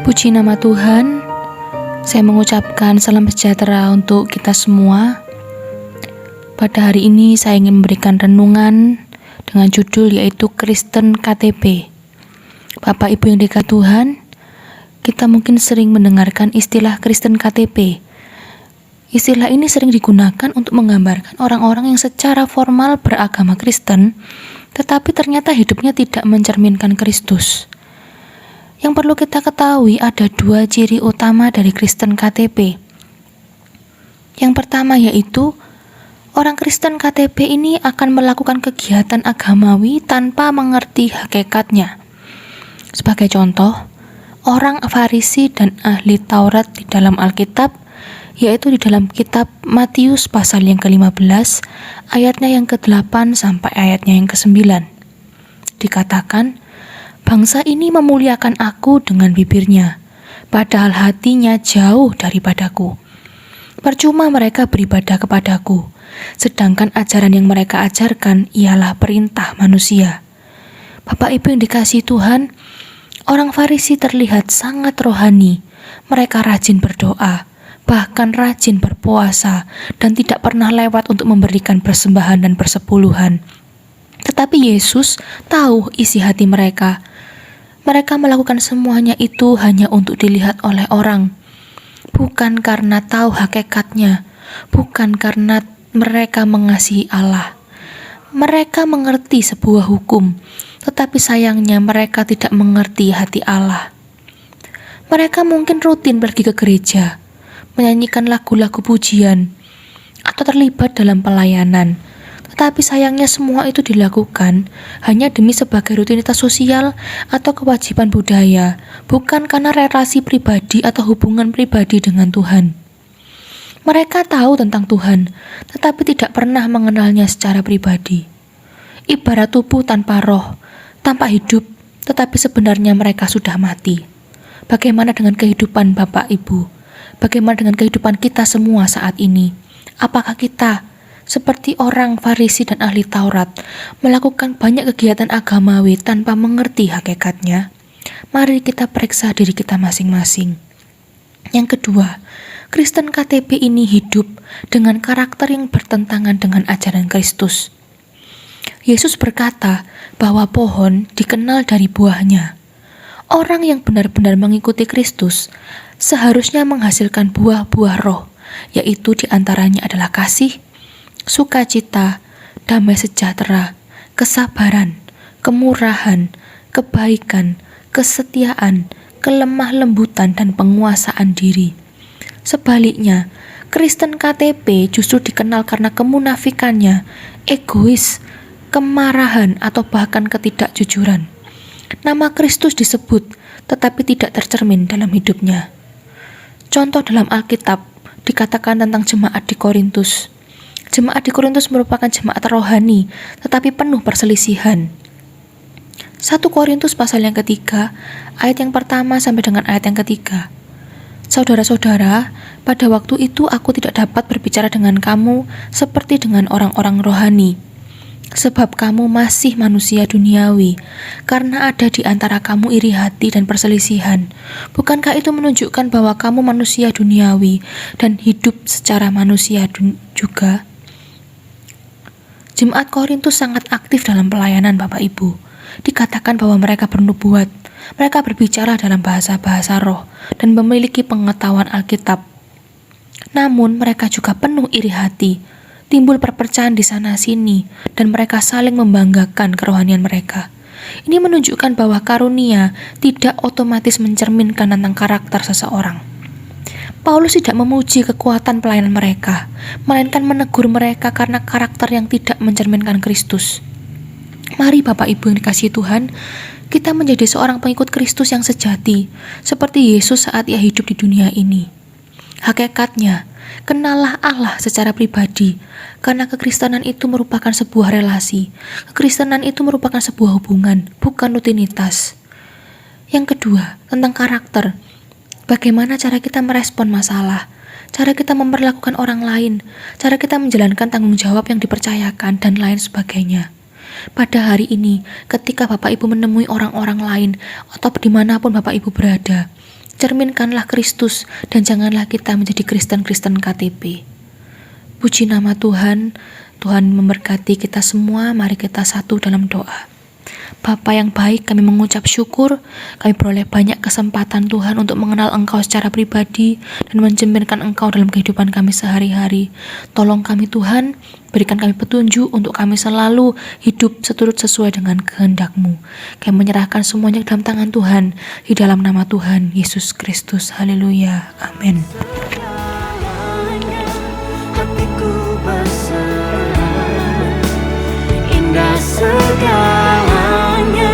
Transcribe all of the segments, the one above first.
Puji nama Tuhan, saya mengucapkan salam sejahtera untuk kita semua. Pada hari ini saya ingin memberikan renungan dengan judul yaitu Kristen KTP. Bapak Ibu yang dikasihi Tuhan, kita mungkin sering mendengarkan istilah Kristen KTP. Istilah ini sering digunakan untuk menggambarkan orang-orang yang secara formal beragama Kristen, tetapi ternyata hidupnya tidak mencerminkan Kristus. Yang perlu kita ketahui ada dua ciri utama dari Kristen KTP. Yang pertama yaitu, orang Kristen KTP ini akan melakukan kegiatan agamawi tanpa mengerti hakikatnya. Sebagai contoh, orang Farisi dan ahli Taurat di dalam Alkitab, yaitu di dalam kitab Matius pasal yang ke-15, ayatnya yang ke-8 sampai ayatnya yang ke-9. Dikatakan, bangsa ini memuliakan aku dengan bibirnya, padahal hatinya jauh daripadaku. Percuma mereka beribadah kepadaku, sedangkan ajaran yang mereka ajarkan ialah perintah manusia. Bapak Ibu yang dikasihi Tuhan, orang Farisi terlihat sangat rohani. Mereka rajin berdoa, bahkan rajin berpuasa, dan tidak pernah lewat untuk memberikan persembahan dan persepuluhan. Tetapi Yesus tahu isi hati mereka. Mereka melakukan semuanya itu hanya untuk dilihat oleh orang, bukan karena tahu hakikatnya, bukan karena mereka mengasihi Allah. Mereka mengerti sebuah hukum, tetapi sayangnya mereka tidak mengerti hati Allah. Mereka mungkin rutin pergi ke gereja, menyanyikan lagu-lagu pujian, atau terlibat dalam pelayanan. Tetapi sayangnya semua itu dilakukan hanya demi sebagai rutinitas sosial atau kewajiban budaya, bukan karena relasi pribadi atau hubungan pribadi dengan Tuhan. Mereka tahu tentang Tuhan, tetapi tidak pernah mengenalnya secara pribadi. Ibarat tubuh tanpa roh, tanpa hidup, tetapi sebenarnya mereka sudah mati. Bagaimana dengan kehidupan Bapak Ibu? Bagaimana dengan kehidupan kita semua saat ini? Apakah kita seperti orang Farisi dan ahli Taurat melakukan banyak kegiatan agamawi tanpa mengerti hakikatnya? Mari kita periksa diri kita masing-masing. Yang kedua, Kristen KTP ini hidup dengan karakter yang bertentangan dengan ajaran Kristus. Yesus berkata bahwa pohon dikenal dari buahnya. Orang yang benar-benar mengikuti Kristus seharusnya menghasilkan buah-buah roh, yaitu diantaranya adalah kasih, sukacita, damai sejahtera, kesabaran, kemurahan, kebaikan, kesetiaan, kelemah lembutan, dan penguasaan diri. Sebaliknya, Kristen KTP justru dikenal karena kemunafikannya, egois, kemarahan, atau bahkan ketidakjujuran. Nama Kristus disebut, tetapi tidak tercermin dalam hidupnya. Contoh dalam Alkitab dikatakan tentang jemaat di Korintus. Jemaat di Korintus merupakan jemaat rohani, tetapi penuh perselisihan. 1 Korintus pasal yang ketiga, ayat yang pertama sampai dengan ayat yang ketiga. Saudara-saudara, pada waktu itu aku tidak dapat berbicara dengan kamu seperti dengan orang-orang rohani, sebab kamu masih manusia duniawi, karena ada di antara kamu iri hati dan perselisihan. Bukankah itu menunjukkan bahwa kamu manusia duniawi dan hidup secara manusia juga? Jemaat Korintus sangat aktif dalam pelayanan Bapak Ibu. Dikatakan bahwa mereka bernubuat, mereka berbicara dalam bahasa-bahasa roh, dan memiliki pengetahuan Alkitab. Namun mereka juga penuh iri hati, timbul perpecahan di sana-sini, dan mereka saling membanggakan kerohanian mereka. Ini menunjukkan bahwa karunia tidak otomatis mencerminkan tentang karakter seseorang. Paulus tidak memuji kekuatan pelayanan mereka, melainkan menegur mereka karena karakter yang tidak mencerminkan Kristus. Mari Bapak Ibu yang dikasihi Tuhan, kita menjadi seorang pengikut Kristus yang sejati, seperti Yesus saat ia hidup di dunia ini. Hakikatnya, kenallah Allah secara pribadi, karena kekristenan itu merupakan sebuah relasi. Kekristenan itu merupakan sebuah hubungan, bukan rutinitas. Yang kedua, tentang karakter. Bagaimana cara kita merespon masalah, cara kita memperlakukan orang lain, cara kita menjalankan tanggung jawab yang dipercayakan, dan lain sebagainya. Pada hari ini, ketika Bapak Ibu menemui orang-orang lain atau dimanapun Bapak Ibu berada, Cerminkanlah Kristus dan janganlah kita menjadi Kristen-Kristen KTP. Puji nama Tuhan. Tuhan memberkati kita semua. Mari kita satu dalam doa. Bapa yang baik, kami mengucap syukur, kami beroleh banyak kesempatan Tuhan untuk mengenal Engkau secara pribadi dan mencerminkan Engkau dalam kehidupan kami sehari-hari. Tolong kami Tuhan, berikan kami petunjuk untuk kami selalu hidup seturut sesuai dengan kehendak-Mu. Kami menyerahkan semuanya ke dalam tangan Tuhan, di dalam nama Tuhan Yesus Kristus. Haleluya. Amin. Indah segalanya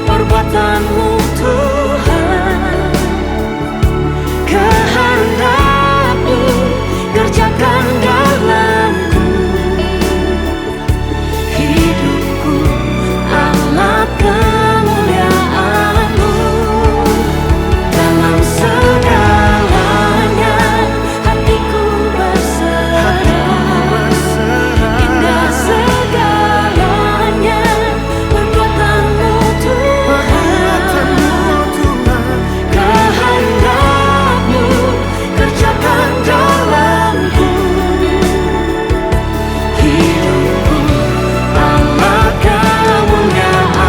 perbuatan-Mu Tuhan, kehendak-Mu kerjakan dalamku, hidupku alat kemuliaan-Mu. Dalam segalanya hatiku berserah, indah segalanya perbuatan-Mu Tuhan, kehendak-Mu kerjakan dalamku, hidupku alat kemuliaan-Mu.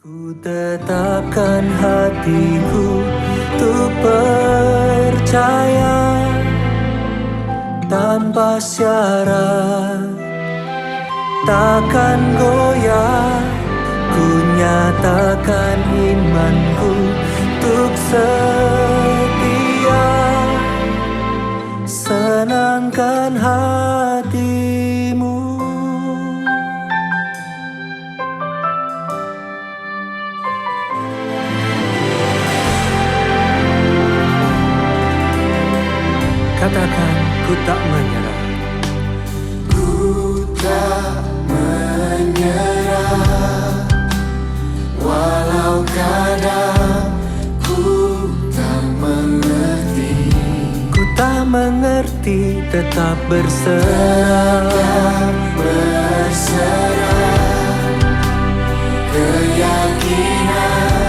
Ku tetapkan hatiku untuk percaya tanpa syarat, takkan goyah. Ku nyatakan imanku untuk setia, senangkan hatimu. Katakan, ku tak menyerah. Ku tak menyerah, walau kadang ku tak mengerti. Ku tak mengerti, tetap berserah. Tetap berserah, keyakinan